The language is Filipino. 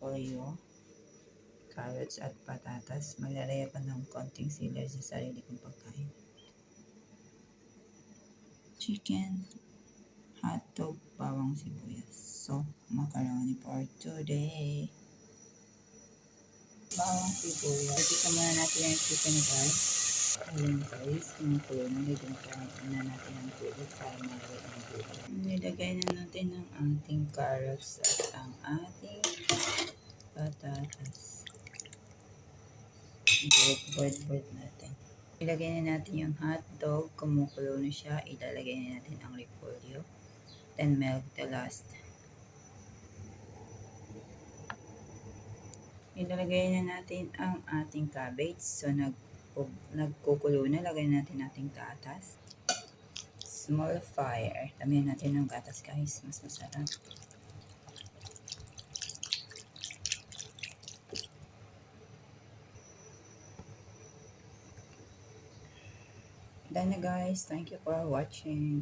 repolyo, carrots at patatas. Maglalagay ako ng konting sealer sa sarili kong pagkain. Chicken, hotdog, bawang sibuyas. So, macaroni for today. Bawang sibuyas. Pagkita muna natin yung chicken guys. Ayun guys, kumukulo na. Nilagay na natin ang tubig para malagay ang tubig. Nilagay na natin ang ating carrots at ang ating patatas. Board natin. Ilagay na natin yung hotdog. Kumukulo na siya. Ilalagay na natin ang repolyo. Then milk the last. Ilalagay na natin ang ating cabbage. So, nagkukulo na. Lagay natin ating gatas. Small fire. Damihan natin ng gatas guys. Mas masarap. Done na guys. Thank you for watching.